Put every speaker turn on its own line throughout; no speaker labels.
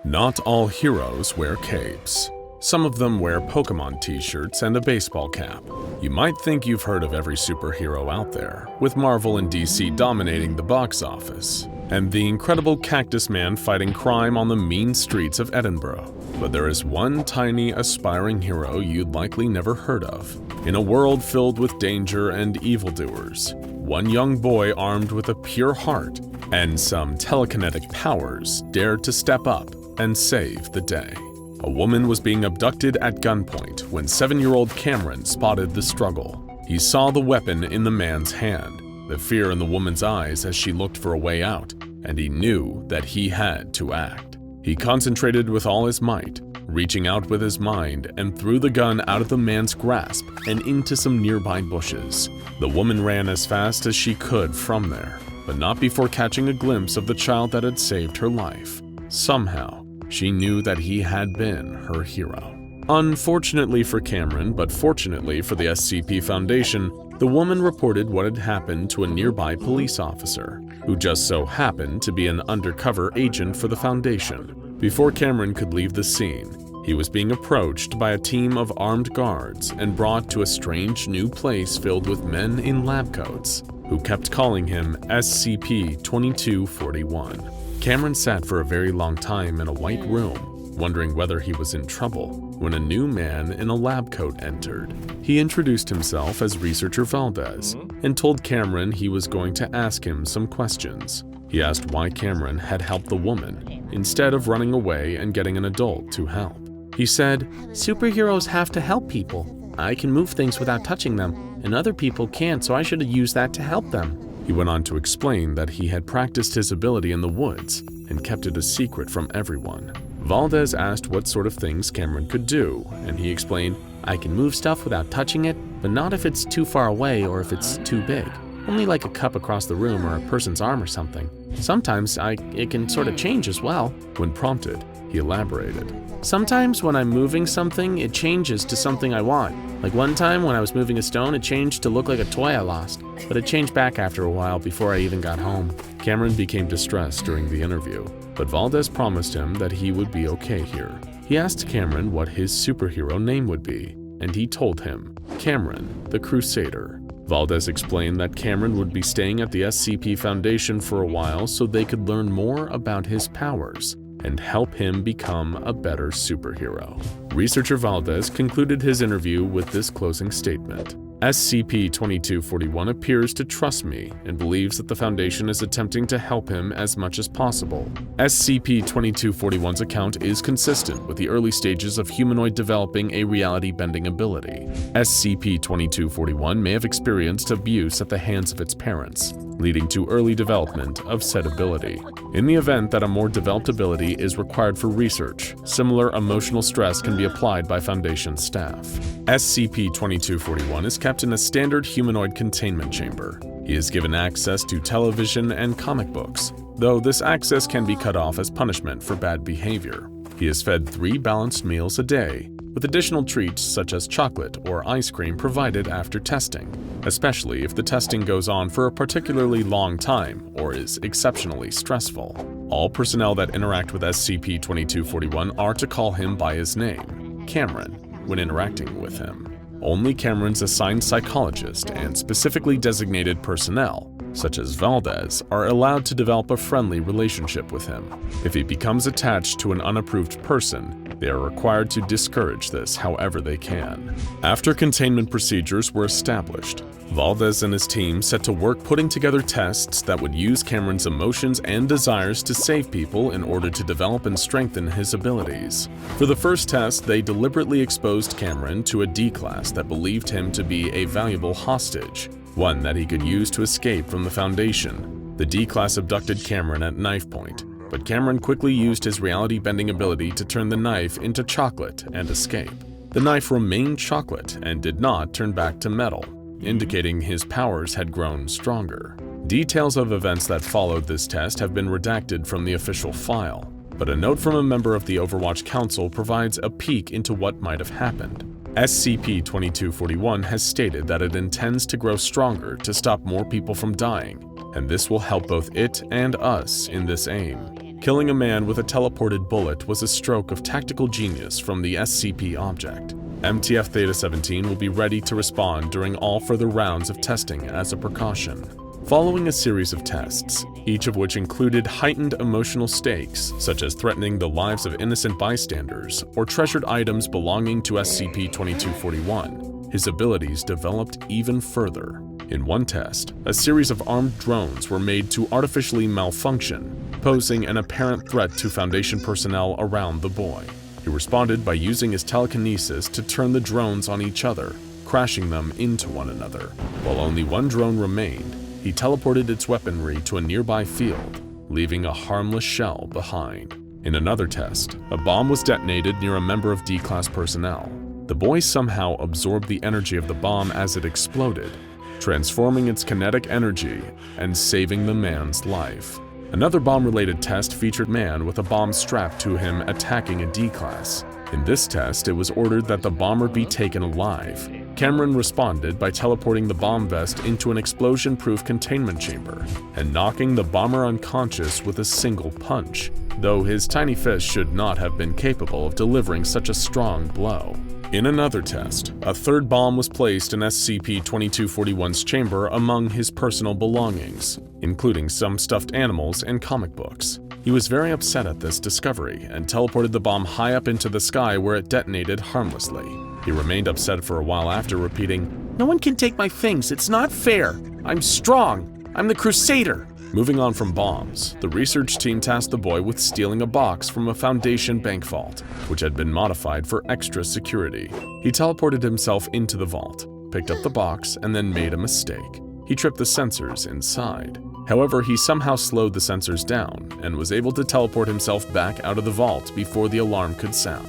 Not all heroes wear capes. Some of them wear Pokemon t-shirts and a baseball cap. You might think you've heard of every superhero out there, with Marvel and DC dominating the box office, and the incredible Cactus Man fighting crime on the mean streets of Edinburgh. But there is one tiny, aspiring hero you'd likely never heard of. In a world filled with danger and evildoers, one young boy armed with a pure heart and some telekinetic powers dared to step up and save the day. A woman was being abducted at gunpoint when 7-year-old Cameron spotted the struggle. He saw the weapon in the man's hand, the fear in the woman's eyes as she looked for a way out, and he knew that he had to act. He concentrated with all his might, reaching out with his mind, and threw the gun out of the man's grasp and into some nearby bushes. The woman ran as fast as she could from there, but not before catching a glimpse of the child that had saved her life. Somehow, she knew that he had been her hero. Unfortunately for Cameron, but fortunately for the SCP Foundation, the woman reported what had happened to a nearby police officer, who just so happened to be an undercover agent for the Foundation. Before Cameron could leave the scene, he was being approached by a team of armed guards and brought to a strange new place filled with men in lab coats, who kept calling him SCP-2241. Cameron sat for a very long time in a white room, wondering whether he was in trouble, when a new man in a lab coat entered. He introduced himself as Researcher Valdez and told Cameron he was going to ask him some questions. He asked why Cameron had helped the woman, instead of running away and getting an adult to help. He said, "Superheroes have to help people. I can move things without touching them, and other people can't, so I should have used that to help them." He went on to explain that he had practiced his ability in the woods and kept it a secret from everyone. Valdez asked what sort of things Cameron could do, and he explained, "I can move stuff without touching it, but not if it's too far away or if it's too big. Only like a cup across the room or a person's arm or something. Sometimes it can sort of change as well." When prompted, he elaborated. "Sometimes when I'm moving something, it changes to something I want. Like one time when I was moving a stone, it changed to look like a toy I lost, but it changed back after a while before I even got home." Cameron became distressed during the interview, but Valdez promised him that he would be okay here. He asked Cameron what his superhero name would be, and he told him, Cameron the Crusader. Valdez explained that Cameron would be staying at the SCP Foundation for a while so they could learn more about his powers and help him become a better superhero. Researcher Valdez concluded his interview with this closing statement. SCP-2241 appears to trust me and believes that the Foundation is attempting to help him as much as possible. SCP-2241's account is consistent with the early stages of humanoid developing a reality-bending ability. SCP-2241 may have experienced abuse at the hands of its parents, leading to early development of said ability. In the event that a more developed ability is required for research, similar emotional stress can be applied by Foundation staff. SCP-2241 is kept in a standard humanoid containment chamber. He is given access to television and comic books, though this access can be cut off as punishment for bad behavior. He is fed 3 balanced meals a day, with additional treats such as chocolate or ice cream provided after testing, especially if the testing goes on for a particularly long time or is exceptionally stressful. All personnel that interact with SCP-2241 are to call him by his name, Cameron, when interacting with him. Only Cameron's assigned psychologist and specifically designated personnel, such as Valdez, are allowed to develop a friendly relationship with him. If he becomes attached to an unapproved person, they are required to discourage this however they can. After containment procedures were established, Valdez and his team set to work putting together tests that would use Cameron's emotions and desires to save people in order to develop and strengthen his abilities. For the first test, they deliberately exposed Cameron to a D-Class that believed him to be a valuable hostage, one that he could use to escape from the Foundation. The D-Class abducted Cameron at knife point, but Cameron quickly used his reality-bending ability to turn the knife into chocolate and escape. The knife remained chocolate and did not turn back to metal, indicating his powers had grown stronger. Details of events that followed this test have been redacted from the official file, but a note from a member of the Overwatch Council provides a peek into what might have happened. SCP-2241 has stated that it intends to grow stronger to stop more people from dying, and this will help both it and us in this aim. Killing a man with a teleported bullet was a stroke of tactical genius from the SCP object. MTF Theta-17 will be ready to respond during all further rounds of testing as a precaution. Following a series of tests, each of which included heightened emotional stakes, such as threatening the lives of innocent bystanders or treasured items belonging to SCP-2241, his abilities developed even further. In one test, a series of armed drones were made to artificially malfunction, posing an apparent threat to Foundation personnel around the boy. He responded by using his telekinesis to turn the drones on each other, crashing them into one another. While only one drone remained, he teleported its weaponry to a nearby field, leaving a harmless shell behind. In another test, a bomb was detonated near a member of D-Class personnel. The boy somehow absorbed the energy of the bomb as it exploded, transforming its kinetic energy and saving the man's life. Another bomb-related test featured man with a bomb strapped to him attacking a D-Class. In this test, it was ordered that the bomber be taken alive. Cameron responded by teleporting the bomb vest into an explosion-proof containment chamber and knocking the bomber unconscious with a single punch, though his tiny fist should not have been capable of delivering such a strong blow. In another test, a third bomb was placed in SCP-2241's chamber among his personal belongings, including some stuffed animals and comic books. He was very upset at this discovery and teleported the bomb high up into the sky where it detonated harmlessly. He remained upset for a while after, repeating, "No one can take my things, it's not fair. I'm strong. I'm the Crusader." Moving on from bombs, the research team tasked the boy with stealing a box from a Foundation bank vault, which had been modified for extra security. He teleported himself into the vault, picked up the box, and then made a mistake. He tripped the sensors inside. However, he somehow slowed the sensors down and was able to teleport himself back out of the vault before the alarm could sound.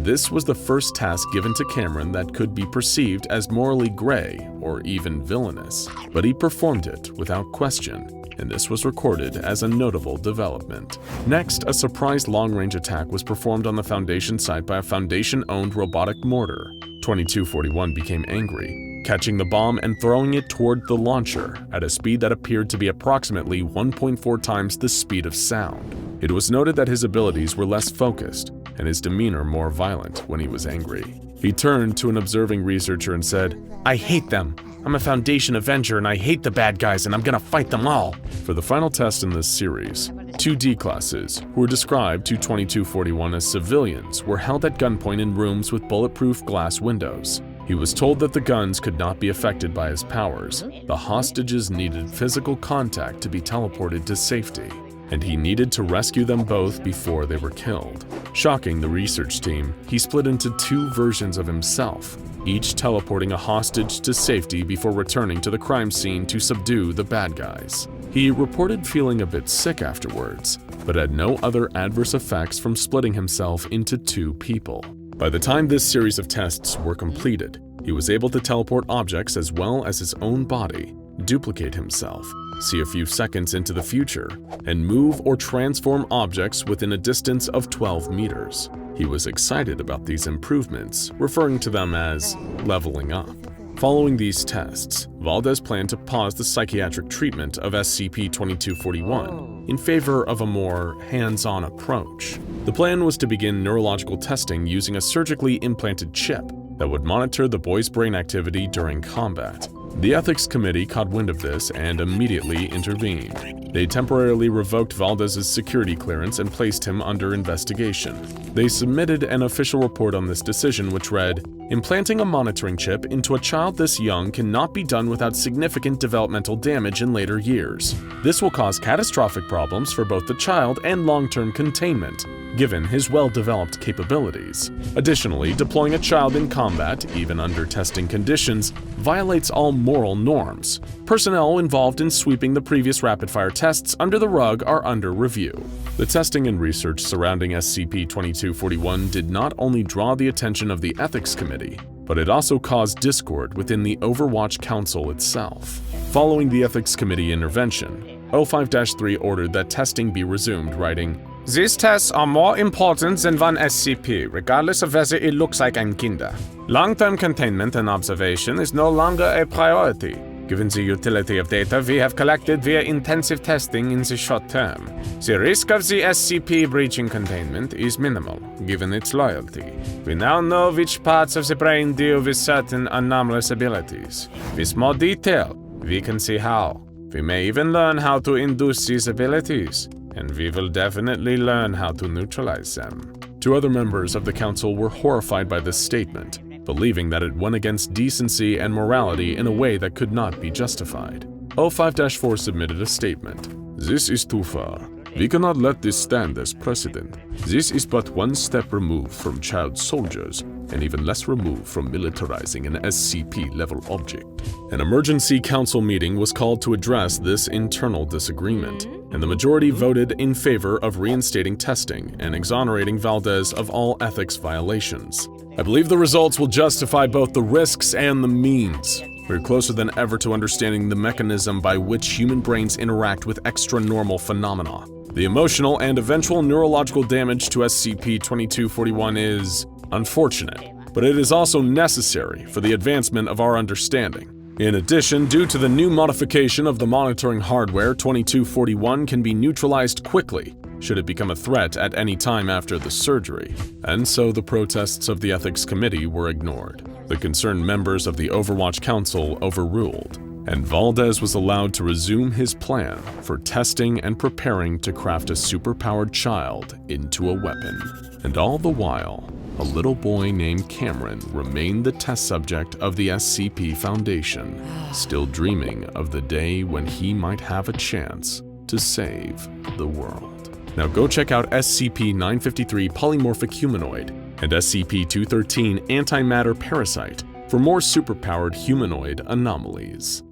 This was the first task given to Cameron that could be perceived as morally gray or even villainous, but he performed it without question, and this was recorded as a notable development. Next, a surprise long-range attack was performed on the Foundation site by a Foundation-owned robotic mortar. 2241 became angry, catching the bomb and throwing it toward the launcher at a speed that appeared to be approximately 1.4 times the speed of sound. It was noted that his abilities were less focused and his demeanor more violent when he was angry. He turned to an observing researcher and said, "I hate them. I'm a Foundation Avenger and I hate the bad guys and I'm gonna fight them all." For the final test in this series, 2 D-Classes, who were described to 2241 as civilians, were held at gunpoint in rooms with bulletproof glass windows. He was told that the guns could not be affected by his powers. The hostages needed physical contact to be teleported to safety, and he needed to rescue them both before they were killed. Shocking the research team, he split into 2 versions of himself, each teleporting a hostage to safety before returning to the crime scene to subdue the bad guys. He reported feeling a bit sick afterwards, but had no other adverse effects from splitting himself into 2 people. By the time this series of tests were completed, he was able to teleport objects as well as his own body, duplicate himself, see a few seconds into the future, and move or transform objects within a distance of 12 meters. He was excited about these improvements, referring to them as leveling up. Following these tests, Valdez planned to pause the psychiatric treatment of SCP-2241 in favor of a more hands-on approach. The plan was to begin neurological testing using a surgically implanted chip that would monitor the boy's brain activity during combat. The ethics committee caught wind of this and immediately intervened. They temporarily revoked Valdez's security clearance and placed him under investigation. They submitted an official report on this decision which read, "Implanting a monitoring chip into a child this young cannot be done without significant developmental damage in later years. This will cause catastrophic problems for both the child and long-term containment, given his well-developed capabilities. Additionally, deploying a child in combat, even under testing conditions, violates all moral norms. Personnel involved in sweeping the previous rapid-fire tests under the rug are under review." The testing and research surrounding SCP-2241 did not only draw the attention of the ethics committee, but it also caused discord within the Overwatch Council itself. Following the ethics committee intervention, 05-3 ordered that testing be resumed, writing, "These tests are more important than one SCP, regardless of whether it looks like ein Kinder. Long-term containment and observation is no longer a priority.
Given the utility of data we have collected via intensive testing in the short term, the risk of the SCP breaching containment is minimal, given its loyalty. We now know which parts of the brain deal with certain anomalous abilities. With more detail, we can see how. We may even learn how to induce these abilities, and we will definitely learn how to neutralize them.
Two other members of the council were horrified by this statement, believing that it went against decency and morality in a way that could not be justified. O5-4 submitted a statement. This is too far. We cannot let this stand as precedent. This is but one step removed from child soldiers, and even less removed from militarizing an SCP-level object. An emergency council meeting was called to address this internal disagreement, and the majority voted in favor of reinstating testing and exonerating Valdez of all ethics violations. I believe the results will justify both the risks and the means. We're closer than ever to understanding the mechanism by which human brains interact with extra-normal phenomena. The emotional and eventual neurological damage to SCP-2241 is unfortunate, but it is also necessary for the advancement of our understanding. In addition, due to the new modification of the monitoring hardware, 2241 can be neutralized quickly should it become a threat at any time after the surgery, and so the protests of the Ethics Committee were ignored. The concerned members of the Overwatch Council overruled, and Valdez was allowed to resume his plan for testing and preparing to craft a superpowered child into a weapon. And all the while, a little boy named Cameron remained the test subject of the SCP Foundation, still dreaming of the day when he might have a chance to save the world. Now go check out SCP-953 Polymorphic Humanoid and SCP-213 Antimatter Parasite for more superpowered humanoid anomalies.